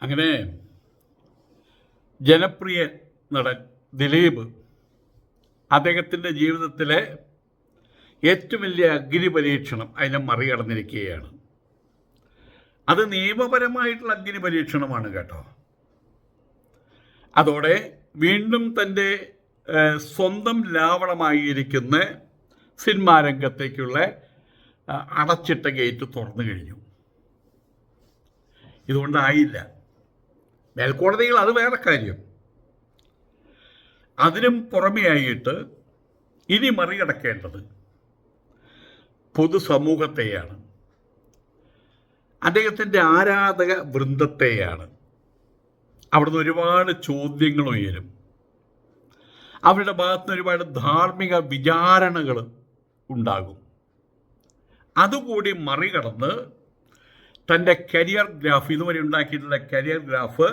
അങ്ങനെ ജനപ്രിയ നടൻ ദിലീപ് അദ്ദേഹത്തിൻ്റെ ജീവിതത്തിലെ ഏറ്റവും വലിയ അഗ്നി പരീക്ഷണം അതിനെ മറികടന്നിരിക്കുകയാണ്. അത് നിയമപരമായിട്ടുള്ള അഗ്നി പരീക്ഷണമാണ് കേട്ടോ. അതോടെ വീണ്ടും തൻ്റെ സ്വന്തം ലാവണമായിരിക്കുന്ന സിനിമാ രംഗത്തേക്കുള്ള അടച്ചിട്ട ഗേറ്റ് തുറന്നു കഴിഞ്ഞു. ഇതുകൊണ്ടായില്ല. മേൽക്കോടതികൾ അത് വേറെ കാര്യം. അതിനും പുറമെയായിട്ട് ഇനി മറികടക്കേണ്ടത് പൊതുസമൂഹത്തെയാണ്, അദ്ദേഹത്തിൻ്റെ ആരാധക വൃന്ദത്തെയാണ്. അവിടുന്ന് ഒരുപാട് ചോദ്യങ്ങൾ ഉയരും. അവരുടെ ഭാഗത്തുനിന്ന് ഒരുപാട് ധാർമ്മിക വിചാരണകൾ ഉണ്ടാകും. അതുകൂടി മറികടന്ന് തൻ്റെ കരിയർ ഗ്രാഫ്, ഇതുവരെ ഉണ്ടാക്കിയിട്ടുള്ള കരിയർ ഗ്രാഫ്,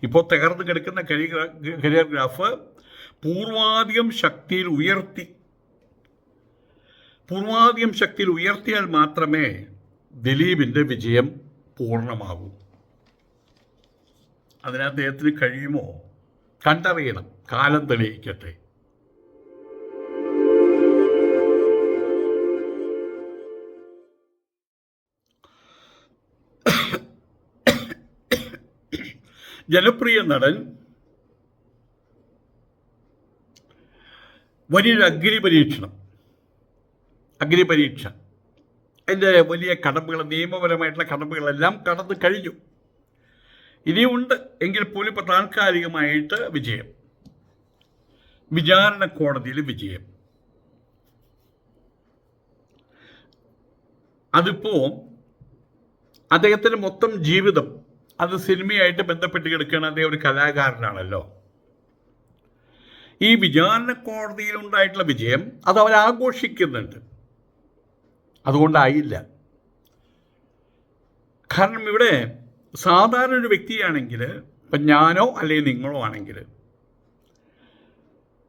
ഇപ്പോൾ തകർന്നു കിടക്കുന്ന കരിയർ ഗ്രാഫ് പൂർവാധികം ശക്തിയിൽ ഉയർത്തിയാൽ മാത്രമേ ദിലീപിൻ്റെ വിജയം പൂർണ്ണമാകൂ. അതിന് അദ്ദേഹത്തിന് കഴിയുമോ? കണ്ടറിയണം. കാലം തെളിയിക്കട്ടെ. ജനപ്രിയ നടൻ വലിയൊരു അഗ്നിപരീക്ഷ അതിൻ്റെ വലിയ കടമ്പകൾ, നിയമപരമായിട്ടുള്ള കടമ്പകളെല്ലാം കടന്നു കഴിഞ്ഞു. ഇനിയുണ്ട് എങ്കിൽ പോലും ഇപ്പോൾ താൽക്കാലികമായിട്ട് വിജയം, വിചാരണ കോടതിയിൽ വിജയം. അതിപ്പോൾ അദ്ദേഹത്തിൻ്റെ മൊത്തം ജീവിതം അത് സിനിമയായിട്ട് ബന്ധപ്പെട്ട് കിടക്കുകയാണ്. അദ്ദേഹം ഒരു കലാകാരനാണല്ലോ. ഈ വിചാരണ കോടതിയിൽ ഉണ്ടായിട്ടുള്ള വിജയം അത് അവരാഘോഷിക്കുന്നുണ്ട്. അതുകൊണ്ടായില്ല. കാരണം ഇവിടെ സാധാരണ ഒരു വ്യക്തിയാണെങ്കിൽ, ഇപ്പം ഞാനോ അല്ലെങ്കിൽ നിങ്ങളോ ആണെങ്കിൽ,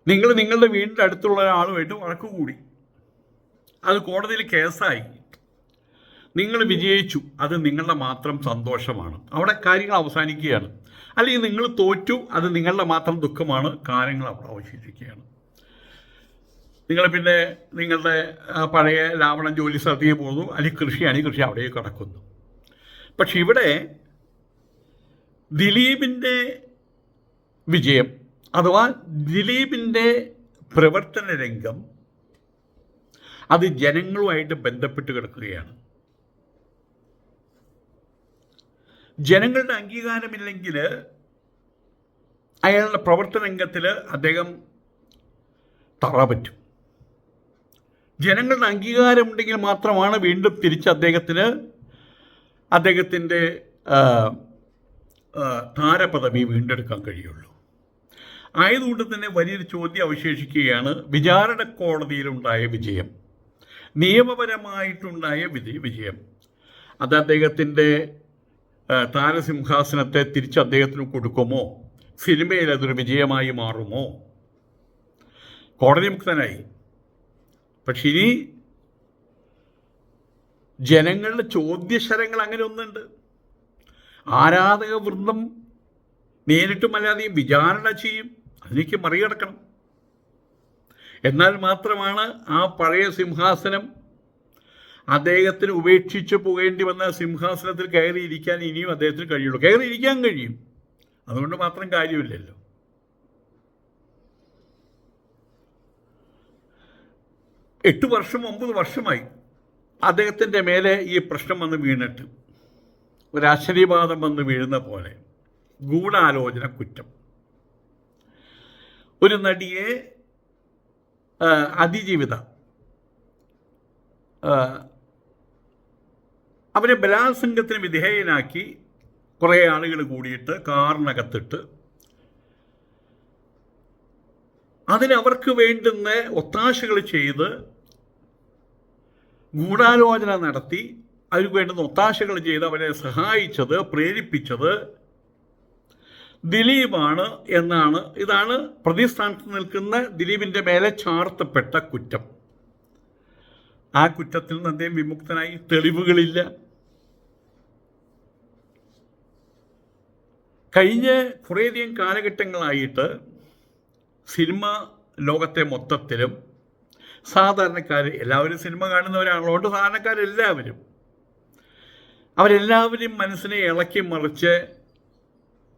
നിങ്ങൾ നിങ്ങളുടെ വീടിൻ്റെ അടുത്തുള്ള ഒരാളുമായിട്ട് വഴക്ക് കൂടി, അത് കോടതിയിൽ കേസായി, നിങ്ങൾ വിജയിച്ചു, അത് നിങ്ങളുടെ മാത്രം സന്തോഷമാണ്, അവിടെ കാര്യങ്ങൾ അവസാനിക്കുകയാണ്. അല്ലെങ്കിൽ നിങ്ങൾ തോറ്റു, അത് നിങ്ങളുടെ മാത്രം ദുഃഖമാണ്, കാര്യങ്ങൾ അവിടെ അവശേഷിക്കുകയാണ്. നിങ്ങൾ പിന്നെ നിങ്ങളുടെ പഴയ രാവണൻ ജോലി സ്ഥലത്തേക്ക് പോകുന്നു, അല്ലെങ്കിൽ കൃഷി അവിടേക്ക് കടക്കുന്നു. പക്ഷെ ഇവിടെ ദിലീപിൻ്റെ വിജയം അഥവാ ദിലീപിൻ്റെ പ്രവർത്തന രംഗം അത് ജനങ്ങളുമായിട്ട് ബന്ധപ്പെട്ട് കിടക്കുകയാണ്. ജനങ്ങളുടെ അംഗീകാരമില്ലെങ്കിൽ അയാളുടെ പ്രവർത്തന രംഗത്തിൽ അദ്ദേഹം തറ പറ്റും. ജനങ്ങളുടെ അംഗീകാരമുണ്ടെങ്കിൽ മാത്രമാണ് വീണ്ടും തിരിച്ച് അദ്ദേഹത്തിൻ്റെ താരപദവി വീണ്ടെടുക്കാൻ കഴിയുള്ളൂ. ആയതുകൊണ്ട് തന്നെ വലിയൊരു ചോദ്യം അവശേഷിക്കുകയാണ്. വിചാരണ കോടതിയിലുണ്ടായ വിജയം, നിയമപരമായിട്ടുണ്ടായ വിജയം, അത് അദ്ദേഹത്തിൻ്റെ താരസിംഹാസനത്തെ തിരിച്ച് അദ്ദേഹത്തിന് കൊടുക്കുമോ? സിനിമയിൽ അതൊരു വിജയമായി മാറുമോ? കോടതി മുക്തനായി. പക്ഷെ ഇനി ജനങ്ങളുടെ ചോദ്യശരങ്ങൾ അങ്ങനെ ഒന്നുണ്ട്. ആരാധക വൃന്ദം നേരിട്ടും അല്ലാതെയും വിചാരണ ചെയ്യും. അതിലേക്ക് മറികടക്കണം. എന്നാൽ മാത്രമാണ് ആ പഴയ സിംഹാസനം, അദ്ദേഹത്തിന് ഉപേക്ഷിച്ച് പോകേണ്ടി വന്ന സിംഹാസനത്തിൽ കയറിയിരിക്കാൻ ഇനിയും അദ്ദേഹത്തിന് കഴിയുള്ളൂ. കയറിയിരിക്കാൻ കഴിയും, അതുകൊണ്ട് മാത്രം കാര്യമില്ലല്ലോ. എട്ട് വർഷം 9 വർഷമായി അദ്ദേഹത്തിൻ്റെ മേലെ ഈ പ്രശ്നം വന്ന് വീണിട്ട്, ഒരു ആശ്ചര്യവാദം വന്ന് വീഴുന്ന പോലെ ഗൂഢാലോചന കുറ്റം. ഒരു നടിയെ അതിജീവിത അവരെ ബലാത്സംഗത്തിന് വിധേയനാക്കി കുറേ ആളുകൾ കൂടിയിട്ട് കാറിനകത്തിട്ട് അതിനവർക്ക് വേണ്ടുന്ന ഒത്താശകൾ ചെയ്ത് ഗൂഢാലോചന നടത്തി അവർക്ക് വേണ്ടുന്ന ഒത്താശകൾ ചെയ്ത് അവരെ സഹായിച്ചത്, പ്രേരിപ്പിച്ചത് ദിലീപാണ് എന്നാണ്. ഇതാണ് പ്രതിസ്ഥാനത്ത് നിൽക്കുന്ന ദിലീപിൻ്റെ മേലെ ചാർത്തപ്പെട്ട കുറ്റം. ആ കുറ്റത്തിൽ നിന്ന് അദ്ദേഹം വിമുക്തനായി. തെളിവുകളില്ല. കഴിഞ്ഞ കുറേയധികം കാലഘട്ടങ്ങളായിട്ട് സിനിമ ലോകത്തെ മൊത്തത്തിലും സാധാരണക്കാർ, എല്ലാവരും സിനിമ കാണുന്നവരാണല്ലോ, അതുകൊണ്ട് സാധാരണക്കാരെല്ലാവരും അവരെല്ലാവരും മനസ്സിനെ ഇളക്കി മറിച്ച്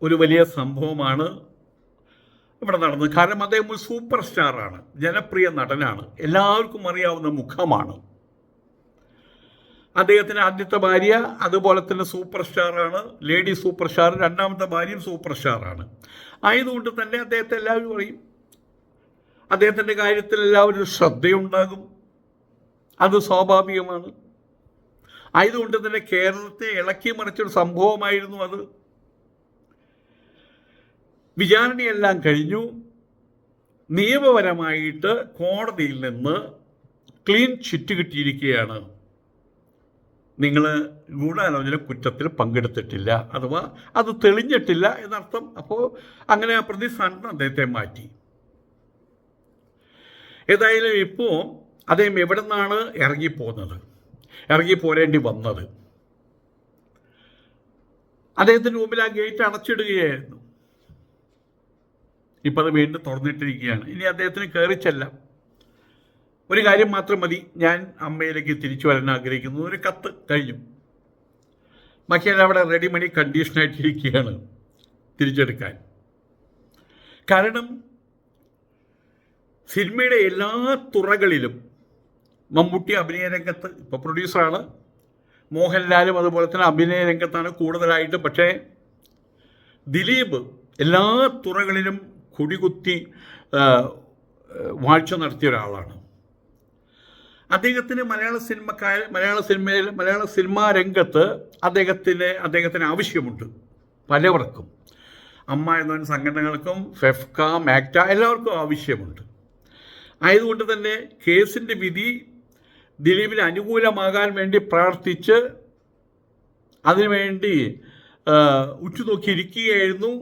ഒരു വലിയ സംഭവമാണ് ഇവിടെ നടന്നത്. കാരണം അദ്ദേഹം ഒരു സൂപ്പർ സ്റ്റാറാണ്, ജനപ്രിയ നടനാണ്, എല്ലാവർക്കും അറിയാവുന്ന മുഖമാണ്. അദ്ദേഹത്തിൻ്റെ ആദ്യത്തെ ഭാര്യ അതുപോലെ തന്നെ സൂപ്പർ സ്റ്റാറാണ്, ലേഡി സൂപ്പർ സ്റ്റാർ. രണ്ടാമത്തെ ഭാര്യയും സൂപ്പർ സ്റ്റാറാണ്. ആയതുകൊണ്ട് തന്നെ അദ്ദേഹത്തെ എല്ലാവരും അറിയും. അദ്ദേഹത്തിൻ്റെ കാര്യത്തിൽ എല്ലാവരും ശ്രദ്ധയുണ്ടാകും, അത് സ്വാഭാവികമാണ്. ആയതുകൊണ്ട് തന്നെ കേരളത്തെ ഇളക്കി മറിച്ചൊരു സംഭവമായിരുന്നു അത്. വിചാരണയെല്ലാം കഴിഞ്ഞു. നിയമപരമായിട്ട് കോടതിയിൽ നിന്ന് ക്ലീൻ ചിറ്റ് കിട്ടിയിരിക്കുകയാണ്. നിങ്ങൾ ഗൂഢാലോചന കുറ്റത്തിൽ പങ്കെടുത്തിട്ടില്ല, അഥവാ അത് തെളിഞ്ഞിട്ടില്ല എന്നർത്ഥം. അപ്പോൾ അങ്ങനെ ആ പ്രതിസ്ഥാനത്ത് അദ്ദേഹത്തെ മാറ്റി. ഏതായാലും ഇപ്പോൾ അദ്ദേഹം എവിടെ നിന്നാണ് ഇറങ്ങിപ്പോരേണ്ടി വന്നത്? അദ്ദേഹത്തിൻ്റെ മുമ്പിൽ ആ ഗേറ്റ് അടച്ചിടുകയായിരുന്നു. ഇപ്പം അത് വീണ്ടും തുറന്നിട്ടിരിക്കുകയാണ്. ഇനി അദ്ദേഹത്തിന് കയറിച്ചെല്ലാം. ഒരു കാര്യം മാത്രം മതി, ഞാൻ അമ്മയിലേക്ക് തിരിച്ചു വരാൻ ആഗ്രഹിക്കുന്നു, ഒരു കത്ത് കഴിഞ്ഞു. ബാക്കിയെല്ലാം അവിടെ റെഡിമണി കണ്ടീഷനായിട്ടിരിക്കുകയാണ് തിരിച്ചെടുക്കാൻ. കാരണം സിനിമയുടെ എല്ലാ തുറകളിലും മമ്മൂട്ടി അഭിനയ രംഗത്ത് ഇപ്പോൾ പ്രൊഡ്യൂസറാണ്, മോഹൻലാലും അതുപോലെ തന്നെ അഭിനയ രംഗത്താണ് കൂടുതലായിട്ട്. പക്ഷേ ദിലീപ് എല്ലാ തുറകളിലും കൊടികുത്തി വാഴ്ച നടത്തിയ ഒരാളാണ്. അദ്ദേഹത്തിന് മലയാള സിനിമാ രംഗത്ത് അദ്ദേഹത്തിന് ആവശ്യമുണ്ട്, പലവർക്കും. അമ്മ എന്ന സംഘടനകൾക്കും ഫെഫ്ക, മാക്ട എല്ലാവർക്കും ആവശ്യമുണ്ട്. ആയതുകൊണ്ട് തന്നെ കേസിൻ്റെ വിധി ദിലീപിന് അനുകൂലമാകാൻ വേണ്ടി പ്രാർത്ഥിച്ച് അതിനുവേണ്ടി ഉറ്റുനോക്കിയിരിക്കുകയായിരുന്നു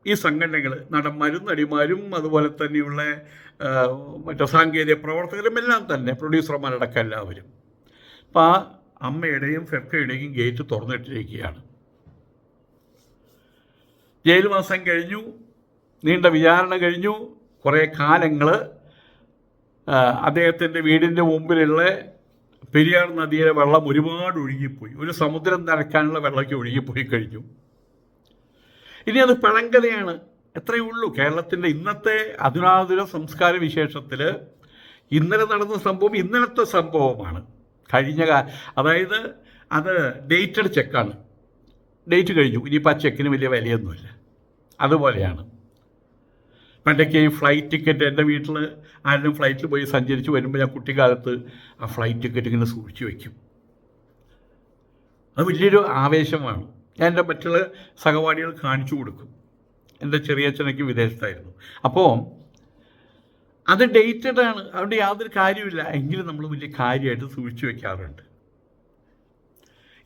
ഈ സംഘടനകൾ, നടന്മാരും നടിമാരും അതുപോലെ തന്നെയുള്ള മറ്റു സാങ്കേതിക പ്രവർത്തകരും എല്ലാം തന്നെ, പ്രൊഡ്യൂസർമാരടക്കം എല്ലാവരും. അപ്പോൾ ആ അമ്മയുടെയും ഫെഫ്കയുടെയും ഗേറ്റ് തുറന്നിട്ടിരിക്കുകയാണ്. ജയിൽവാസം കഴിഞ്ഞു, നീണ്ട വിചാരണ കഴിഞ്ഞു. കുറേ കാലങ്ങൾ അദ്ദേഹത്തിൻ്റെ വീടിൻ്റെ മുമ്പിലുള്ള പെരിയാർ നദിയിലെ വെള്ളം ഒരുപാട് ഒഴുകിപ്പോയി. ഒരു സമുദ്രം നിറയ്ക്കാനുള്ള വെള്ളമൊക്കെ ഒഴുകിപ്പോയി കഴിഞ്ഞു. ഇനി അത് പഴങ്കഥയാണ്, എത്രയേ ഉള്ളൂ. കേരളത്തിൻ്റെ ഇന്നത്തെ അധുനാധുന സംസ്കാര വിശേഷത്തിൽ ഇന്നലെ നടന്ന സംഭവം ഇന്നലത്തെ സംഭവമാണ്. അതായത് അത് ഡേറ്റഡ് ചെക്കാണ്, ഡേറ്റ് കഴിഞ്ഞു, ഇനിയിപ്പോൾ ആ ചെക്കിന് വലിയ വിലയൊന്നുമില്ല. അതുപോലെയാണ് പണ്ടൊക്കെ ഈ ഫ്ലൈറ്റ് ടിക്കറ്റ്, എൻ്റെ വീട്ടിൽ ആരും ഫ്ലൈറ്റിൽ പോയി സഞ്ചരിച്ച് വരുമ്പോൾ ഞാൻ കുട്ടിക്കാലത്ത് ആ ഫ്ലൈറ്റ് ടിക്കറ്റ് ഇങ്ങനെ സൂക്ഷിച്ച് വയ്ക്കും. അത് വലിയൊരു ആവേശമാണ്. ഞാൻ എൻ്റെ മറ്റുള്ള സഹപാഠികൾ കാണിച്ചു കൊടുക്കും. എൻ്റെ ചെറിയച്ഛനൊക്കെ വിദേശത്തായിരുന്നു. അപ്പോൾ അത് ഡേറ്റഡാണ്, അതുകൊണ്ട് യാതൊരു കാര്യമില്ല. എങ്കിലും നമ്മൾ വലിയ കാര്യമായിട്ട് സൂക്ഷിച്ചു വയ്ക്കാറുണ്ട്.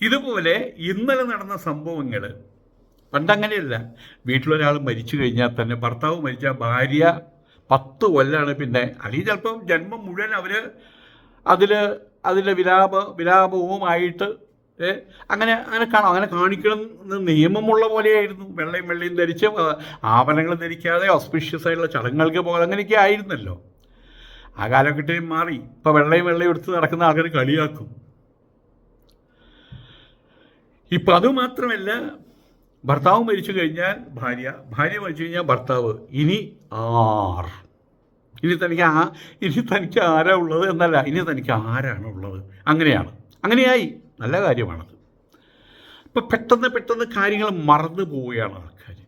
ഇതുപോലെ ഇന്നലെ നടന്ന സംഭവങ്ങൾ പണ്ടങ്ങനെയല്ല. വീട്ടിലൊരാൾ മരിച്ചു കഴിഞ്ഞാൽ തന്നെ, ഭർത്താവ് മരിച്ചാൽ ഭാര്യ 10 കൊല്ലാണ് പിന്നെ, അല്ലെങ്കിൽ ചിലപ്പം ജന്മം മുഴുവൻ അവർ അതിൻ്റെ വിലാപവുമായിട്ട് അങ്ങനെ കാണാം. അങ്ങനെ കാണിക്കണം എന്ന് നിയമമുള്ള പോലെയായിരുന്നു. വെള്ളയും ധരിച്ച് ആഭരണങ്ങൾ ധരിക്കാതെ ഓസ്പിഷ്യസ് ആയിട്ടുള്ള ചടങ്ങുകൾക്ക് പോകാൻ അങ്ങനെയൊക്കെ ആയിരുന്നല്ലോ. ആ കാലഘട്ടം മാറി. ഇപ്പോൾ വെള്ളയും എടുത്ത് നടക്കുന്ന ആൾക്കാർ കളിയാക്കും. ഇപ്പം അതുമാത്രമല്ല, ഭർത്താവ് മരിച്ചു കഴിഞ്ഞാൽ ഭാര്യ മരിച്ചു കഴിഞ്ഞാൽ ഭർത്താവ്. ഇനി തനിക്ക് ആരാ ഉള്ളത് എന്നല്ല, ഇനി തനിക്ക് ആരാണ് ഉള്ളത്. അങ്ങനെയായി. നല്ല കാര്യമാണത്. ഇപ്പം പെട്ടെന്ന് കാര്യങ്ങൾ മറന്നു പോവുകയാണ് ആൾക്കാർ.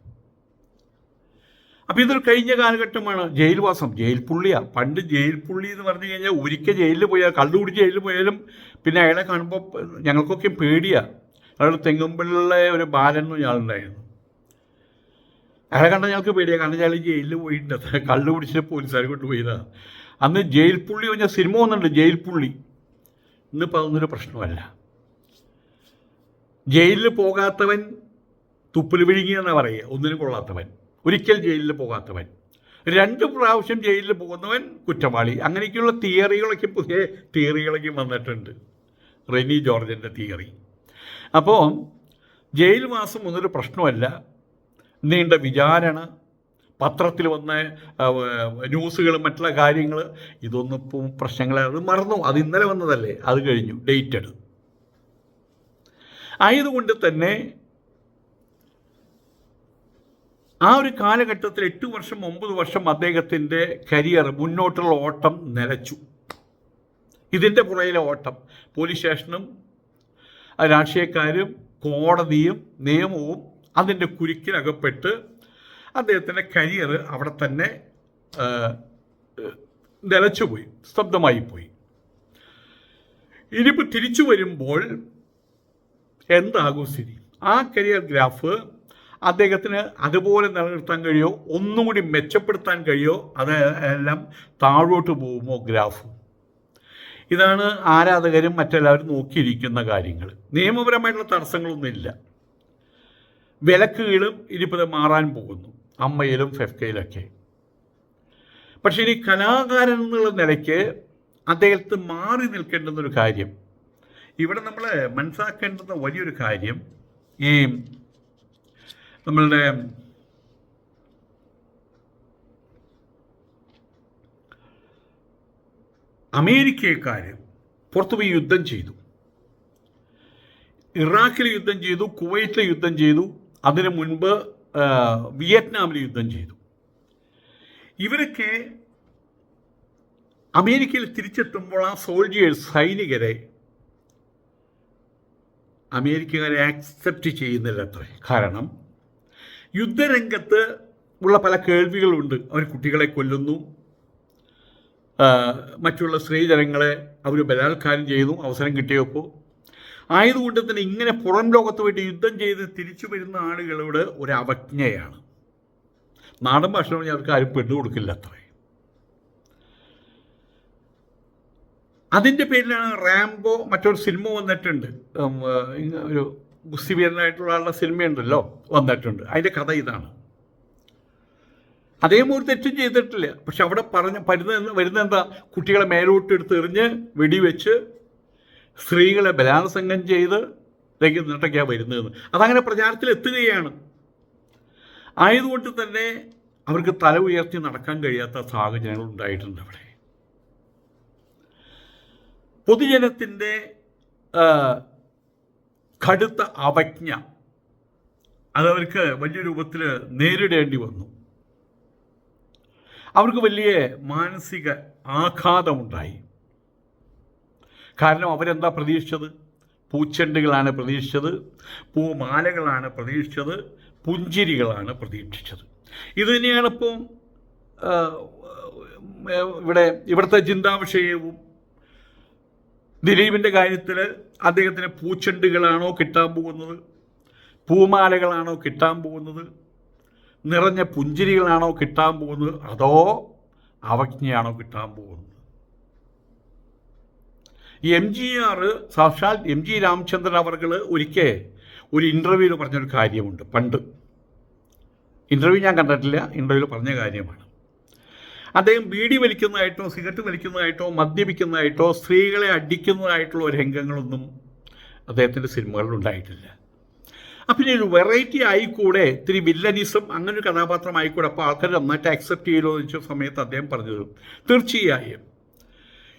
അപ്പം ഇതൊരു കഴിഞ്ഞ കാലഘട്ടമാണ്. ജയിൽവാസം, ജയിൽ പുള്ളിയാണ്. പണ്ട് ജയിൽ പുള്ളി എന്ന് പറഞ്ഞു കഴിഞ്ഞാൽ ഒരിക്കൽ ജയിലിൽ പോയാൽ, കള്ളുകുടിച്ച് ജയിലിൽ പോയാലും പിന്നെ അയാളെ കാണുമ്പോൾ ഞങ്ങൾക്കൊക്കെ പേടിയാണ്. അയാൾ തെങ്ങുമ്പിള്ള ഒരു ബാലൻ എന്ന് ഞാളുണ്ടായിരുന്നു. അയാളെ കണ്ടാൽ ഞങ്ങൾക്ക് പേടിയാണ്. കാരണം അയാൾ ജയിലിൽ പോയിട്ടുണ്ട്, കള്ളു പിടിച്ച് പോലീസുകാർ കൊണ്ടുപോയതാണ്. അന്ന് ജയിൽ പുള്ളി പറഞ്ഞ സിനിമ വന്നിട്ടുണ്ട്, ജയിൽ പുള്ളി. ഇന്നിപ്പോൾ അതൊന്നൊരു പ്രശ്നമല്ല. ജയിലിൽ പോകാത്തവൻ തുപ്പൽ വിഴുങ്ങിയെന്നാണ് പറയുക, ഒന്നിനും കൊള്ളാത്തവൻ. ഒരിക്കൽ ജയിലിൽ പോകാത്തവൻ, 2 പ്രാവശ്യം ജയിലിൽ പോകുന്നവൻ കുറ്റവാളി. അങ്ങനെയൊക്കെയുള്ള പുതിയ തിയറികളൊക്കെ വന്നിട്ടുണ്ട്. റെനി ജോർജിൻ്റെ തിയറി. അപ്പോൾ ജയിൽവാസം ഒന്നൊരു പ്രശ്നമല്ല. നീണ്ട വിചാരണ, പത്രത്തിൽ വന്ന ന്യൂസുകളും മറ്റുള്ള കാര്യങ്ങൾ, ഇതൊന്നും ഇപ്പം പ്രശ്നങ്ങൾ അത് മറന്നു. അത് ഇന്നലെ വന്നതല്ലേ, അത് കഴിഞ്ഞു, ഡേറ്റഡ്. ആയതുകൊണ്ട് തന്നെ ആ ഒരു കാലഘട്ടത്തിൽ 8 വർഷം 9 വർഷം അദ്ദേഹത്തിൻ്റെ കരിയർ, മുന്നോട്ടുള്ള ഓട്ടം നിലച്ചു. ഇതിൻ്റെ പുറയിലെ ഓട്ടം, പോലീസ് സ്റ്റേഷനും രാഷ്ട്രീയക്കാരും കോടതിയും നിയമവും അതിൻ്റെ കുരുക്കിലകപ്പെട്ട് അദ്ദേഹത്തിൻ്റെ കരിയർ അവിടെ തന്നെ നിലച്ചുപോയി, സ്തബ്ധമായിപ്പോയി. ഇനിയിപ്പോൾ തിരിച്ചു വരുമ്പോൾ എന്താകും സ്ഥിതി? ആ കരിയർ ഗ്രാഫ് അദ്ദേഹത്തിന് അതുപോലെ നിലനിർത്താൻ കഴിയോ, ഒന്നും കൂടി മെച്ചപ്പെടുത്താൻ കഴിയോ, അതെല്ലാം താഴോട്ട് പോകുമോ ഗ്രാഫ്? ഇതാണ് ആരാധകരും മറ്റെല്ലാവരും നോക്കിയിരിക്കുന്ന കാര്യങ്ങൾ. നിയമപരമായിട്ടുള്ള തടസ്സങ്ങളൊന്നുമില്ല. വിലക്കുകളും ഇനിയിപ്പോൾ മാറാൻ പോകുന്നു, അമ്മയിലും ഫെഫ്കയിലൊക്കെ. പക്ഷെ ഇനി കലാകാരൻ എന്നുള്ള നിലയ്ക്ക് അദ്ദേഹത്തിന് മാറി നിൽക്കേണ്ടുന്നൊരു കാര്യം, ഇവിടെ നമ്മൾ മനസ്സിലാക്കേണ്ടുന്ന വലിയൊരു കാര്യം, ഈ നമ്മളുടെ അമേരിക്കക്കാർ പുറത്തുപോയി യുദ്ധം ചെയ്തു, ഇറാഖിൽ യുദ്ധം ചെയ്തു, കുവൈറ്റിൽ യുദ്ധം ചെയ്തു, അതിനു മുൻപ് വിയറ്റ്നാമിൽ യുദ്ധം ചെയ്തു. ഇവരൊക്കെ അമേരിക്കയിൽ തിരിച്ചെത്തുമ്പോൾ ആ സോൾജിയേഴ്സ്, സൈനികരെ അമേരിക്കക്കാരെ ആക്സെപ്റ്റ് ചെയ്യുന്നില്ല അത്ര. കാരണം യുദ്ധരംഗത്ത് ഉള്ള പല കേൾവികളുണ്ട്. അവർ കുട്ടികളെ കൊല്ലുന്നു, മറ്റുള്ള സ്ത്രീജനങ്ങളെ അവർ ബലാത്കാരം ചെയ്യുന്നു അവസരം കിട്ടിയപ്പോൾ. ആയതുകൊണ്ട് തന്നെ ഇങ്ങനെ പുറം ലോകത്ത് പോയിട്ട് യുദ്ധം ചെയ്ത് തിരിച്ചു വരുന്ന ആളുകളോട് ഒരു അവജ്ഞയാണ്. നാടൻ ഭാഷ പറഞ്ഞാൽ അവർക്ക് ആരും പെണ്ണു കൊടുക്കില്ല അത്രേ. അതിൻ്റെ പേരിലാണ് റാംബോ മറ്റൊരു സിനിമ വന്നിട്ടുണ്ട്, ഒരു ഗുസ്തിവീരനായിട്ടുള്ള ആളുടെ സിനിമയുണ്ടല്ലോ, വന്നിട്ടുണ്ട്. അതിൻ്റെ കഥ ഇതാണ്. അദ്ദേഹം ഒരു തെറ്റും ചെയ്തിട്ടില്ല, പക്ഷെ അവിടെ വരുന്ന എന്താ, കുട്ടികളെ മേലോട്ടെടുത്ത് എറിഞ്ഞ് വെടിവെച്ച് സ്ത്രീകളെ ബലാത്സംഗം ചെയ്ത് എന്നിട്ടൊക്കെയാണ് വരുന്നതെന്ന്. അതങ്ങനെ പ്രചാരത്തിലെത്തുകയാണ്. ആയതുകൊണ്ട് തന്നെ അവർക്ക് തല ഉയർത്തി നടക്കാൻ കഴിയാത്ത സാഹചര്യങ്ങൾ ഉണ്ടായിട്ടുണ്ട്. അവിടെ പൊതുജനത്തിൻ്റെ കടുത്ത അവജ്ഞ അതവർക്ക് വലിയ രൂപത്തിൽ നേരിടേണ്ടി വന്നു. അവർക്ക് വലിയ മാനസിക ആഘാതമുണ്ടായി. കാരണം അവരെന്താ പ്രതീക്ഷിച്ചത്? പൂച്ചെണ്ടുകളാണ് പ്രതീക്ഷിച്ചത്, പൂമാലകളാണ് പ്രതീക്ഷിച്ചത്, പുഞ്ചിരികളാണ് പ്രതീക്ഷിച്ചത്. ഇത് തന്നെയാണ് ഇപ്പോൾ ഇവിടുത്തെ ചിന്താവിഷയവും. ദിലീപിൻ്റെ കാര്യത്തിൽ അദ്ദേഹത്തിന് പൂച്ചെണ്ടുകളാണോ കിട്ടാൻ പോകുന്നത്, പൂമാലകളാണോ കിട്ടാൻ പോകുന്നത്, നിറഞ്ഞ പുഞ്ചിരികളാണോ കിട്ടാൻ പോകുന്നത്, അതോ അവജ്ഞയാണോ കിട്ടാൻ പോകുന്നത്? MGR, സാക്ഷാൽ MG രാമചന്ദ്രൻ അവർകൾ ഒരിക്കൽ ഒരു ഇൻ്റർവ്യൂവിൽ പറഞ്ഞൊരു കാര്യമുണ്ട്. പണ്ട് ഇൻ്റർവ്യൂ ഞാൻ കണ്ടിട്ടില്ല, ഇൻ്റർവ്യൂവിൽ പറഞ്ഞ കാര്യമാണ്. അദ്ദേഹം ബീഡി വലിക്കുന്നതായിട്ടോ സിഗരറ്റ് വലിക്കുന്നതായിട്ടോ മദ്യപിക്കുന്നതായിട്ടോ സ്ത്രീകളെ അടിക്കുന്നതായിട്ടുള്ള ഒരു രംഗങ്ങളൊന്നും അദ്ദേഹത്തിൻ്റെ സിനിമകളിൽ ഉണ്ടായിട്ടില്ല. അപ്പം ഇനി ഒരു വെറൈറ്റി ആയിക്കൂടെ, ഇത്തിരി വില്ലനിസം അങ്ങനെ ഒരു കഥാപാത്രം ആയിക്കൂടെ, അപ്പോൾ ആൾക്കാർ നന്നായിട്ട് അക്സെപ്റ്റ് ചെയ്യലോ എന്ന് വെച്ച സമയത്ത് അദ്ദേഹം പറഞ്ഞത്, തീർച്ചയായും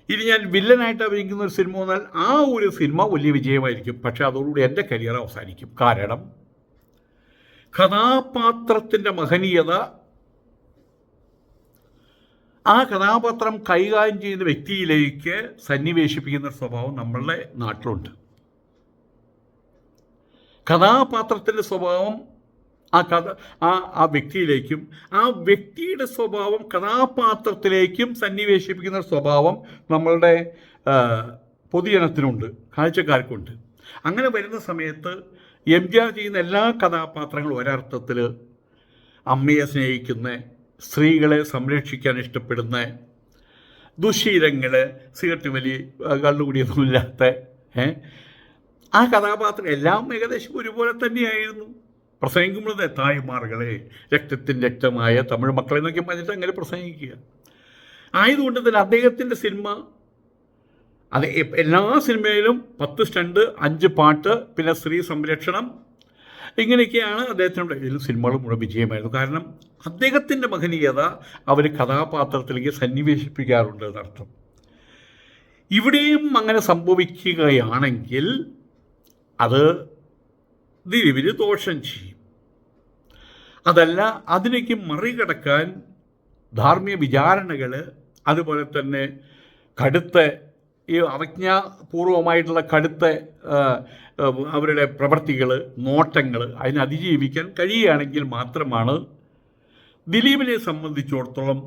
ഇനി ഞാൻ വില്ലനായിട്ട് അഭിനയിക്കുന്ന ഒരു സിനിമ വന്നാൽ ആ ഒരു സിനിമ വലിയ വിജയമായിരിക്കും, പക്ഷെ അതോടുകൂടി എൻ്റെ കരിയർ അവസാനിക്കും. കാരണം കഥാപാത്രത്തിൻ്റെ മഹനീയത, ആ കഥാപാത്രം കൈകാര്യം ചെയ്യുന്ന വ്യക്തിയിലേക്ക് സന്നിവേശിപ്പിക്കുന്ന സ്വഭാവം നമ്മളുടെ നാട്ടിലുണ്ട്. കഥാപാത്രത്തിൻ്റെ സ്വഭാവം ആ വ്യക്തിയിലേക്കും ആ വ്യക്തിയുടെ സ്വഭാവം കഥാപാത്രത്തിലേക്കും സന്നിവേശിപ്പിക്കുന്ന സ്വഭാവം നമ്മളുടെ പൊതുജനത്തിനുണ്ട്, കാഴ്ചക്കാർക്കുണ്ട്. അങ്ങനെ വരുന്ന സമയത്ത് MGR ചെയ്യുന്ന എല്ലാ കഥാപാത്രങ്ങളും ഒരർത്ഥത്തിൽ അമ്മയെ സ്നേഹിക്കുന്ന, സ്ത്രീകളെ സംരക്ഷിക്കാൻ ഇഷ്ടപ്പെടുന്ന, ദുശീലങ്ങൾ, സിഗരറ്റ് വലി, കള്ളുകുടിയൊന്നുമില്ലാത്ത ആ കഥാപാത്രം എല്ലാം ഏകദേശം ഒരുപോലെ തന്നെയായിരുന്നു. പ്രസംഗിക്കുമ്പോഴത്തെ തായ്മാറുകളെ, രക്തത്തിൻ്റെ രക്തമായ തമിഴ് മക്കളെ എന്നൊക്കെ പറഞ്ഞിട്ട് അങ്ങനെ പ്രസംഗിക്കുക. ആയതുകൊണ്ട് തന്നെ അദ്ദേഹത്തിൻ്റെ സിനിമ, അത് എല്ലാ സിനിമയിലും 10 സ്റ്റണ്ട്, 5 പാട്ട്, പിന്നെ സ്ത്രീ സംരക്ഷണം, ഇങ്ങനെയൊക്കെയാണ് അദ്ദേഹത്തിനുള്ള ഇതിൽ സിനിമകൾ മുഴുവൻ വിജയമായിരുന്നു. കാരണം അദ്ദേഹത്തിൻ്റെ മഹനീയത അവർ കഥാപാത്രത്തിലേക്ക് സന്നിവേശിപ്പിക്കാറുണ്ട് എന്നർത്ഥം. ഇവിടെയും അങ്ങനെ സംഭവിക്കുകയാണെങ്കിൽ അത് ദിലീപിന് ദോഷം ചെയ്യും. അതല്ല, അതിലേക്ക് മറികടക്കാൻ ധാർമ്മിക വിചാരണകൾ, അതുപോലെ തന്നെ കടുത്ത ഈ അവജ്ഞാപൂർവമായിട്ടുള്ള കടുത്ത അവരുടെ പ്രവൃത്തികൾ, നോട്ടങ്ങൾ, അതിനെ അതിജീവിക്കാൻ കഴിയുകയാണെങ്കിൽ മാത്രമാണ് ദിലീപിനെ സംബന്ധിച്ചിടത്തോളം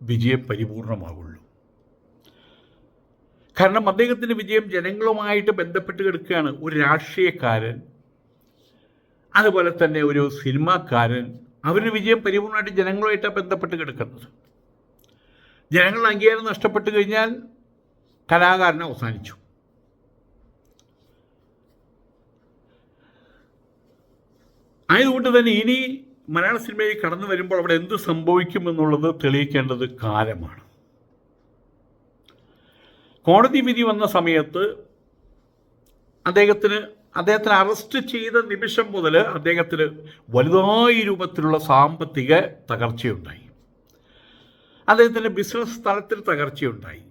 വിജയം പരിപൂർണമാകുള്ളൂ. കാരണം അദ്ദേഹത്തിൻ്റെ വിജയം ജനങ്ങളുമായിട്ട് ബന്ധപ്പെട്ട് കിടക്കുകയാണ്. ഒരു രാഷ്ട്രീയക്കാരൻ, അതുപോലെ തന്നെ ഒരു സിനിമാക്കാരൻ, അവരുടെ വിജയം പരിപൂർണമായിട്ട് ജനങ്ങളുമായിട്ടാണ് ബന്ധപ്പെട്ട് കിടക്കുന്നത്. ജനങ്ങളുടെ അംഗീകാരം നഷ്ടപ്പെട്ട് കഴിഞ്ഞാൽ കലാകാരൻ അവസാനിച്ചു. ആയതുകൊണ്ട് തന്നെ ഇനി മലയാള സിനിമയിൽ കടന്നു വരുമ്പോൾ അവിടെ എന്ത് സംഭവിക്കുമെന്നുള്ളത് തെളിയിക്കേണ്ടത് കാലമാണ്. കോടതി വിധി വന്ന സമയത്ത് അദ്ദേഹത്തിന് അറസ്റ്റ് ചെയ്ത നിമിഷം മുതൽ അദ്ദേഹത്തിന് വലുതായ രൂപത്തിലുള്ള സാമ്പത്തിക തകർച്ചയുണ്ടായി. അദ്ദേഹത്തിൻ്റെ ബിസിനസ് തലത്തിൽ തകർച്ചയുണ്ടായി.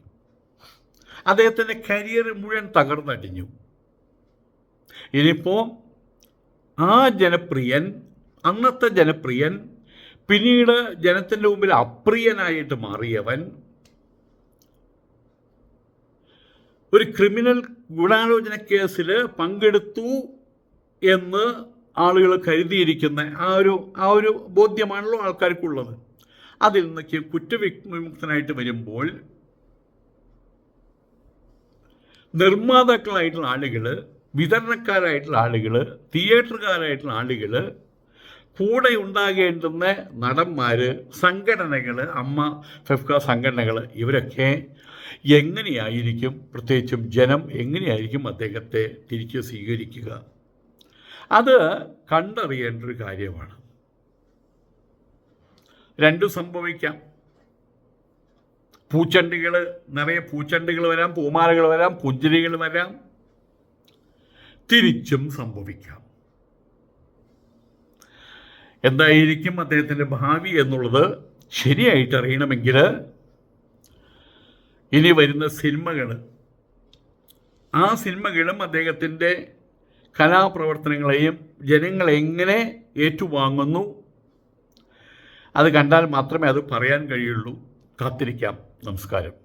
അദ്ദേഹത്തിൻ്റെ കരിയർ മുഴുവൻ തകർന്നടിഞ്ഞു. ഇനിയിപ്പോൾ ആ ജനപ്രിയൻ, അന്നത്തെ ജനപ്രിയൻ, പിന്നീട് ജനത്തിൻ്റെ മുമ്പിൽ അപ്രിയനായിട്ട് മാറിയവൻ, ഒരു ക്രിമിനൽ ഗൂഢാലോചന കേസിൽ പങ്കെടുത്തു എന്ന് ആളുകൾ കരുതിയിരിക്കുന്ന ആ ഒരു ബോധ്യമാണല്ലോ ആൾക്കാർക്കുള്ളത്. അതിൽ നിന്നൊക്കെ കുറ്റവിമുക്തനായിട്ട് വരുമ്പോൾ നിർമ്മാതാക്കളായിട്ടുള്ള ആളുകൾ, വിതരണക്കാരായിട്ടുള്ള ആളുകൾ, തിയേറ്ററുകാരായിട്ടുള്ള ആളുകൾ, കൂടെ ഉണ്ടാകേണ്ടുന്ന നടന്മാർ, സംഘടനകൾ, അമ്മ ഫെഫ്ക സംഘടനകൾ, ഇവരൊക്കെ എങ്ങനെയായിരിക്കും, പ്രത്യേകിച്ചും ജനം എങ്ങനെയായിരിക്കും അദ്ദേഹത്തെ തിരിച്ച് സ്വീകരിക്കുക? അത് കണ്ടറിയേണ്ട ഒരു കാര്യമാണ്. രണ്ടും സംഭവിക്കാം. പൂച്ചണ്ടികൾ, നിറയെ പൂച്ചണ്ടികൾ വരാം, പൂമാലകൾ വരാം, പുഞ്ചിരികൾ വരാം. തിരിച്ചും സംഭവിക്കാം. എന്തായിരിക്കും അദ്ദേഹത്തിൻ്റെ ഭാവി എന്നുള്ളത് ശരിയായിട്ട് അറിയണമെങ്കിൽ ഇനി വരുന്ന സിനിമകൾ, ആ സിനിമകളും അദ്ദേഹത്തിൻ്റെ കലാപ്രവർത്തനങ്ങളെയും ജനങ്ങളെങ്ങനെ ഏറ്റുവാങ്ങുന്നു അത് കണ്ടാൽ മാത്രമേ അത് പറയാൻ കഴിയുള്ളൂ. കാത്തിരിക്കാം. നമസ്കാരം.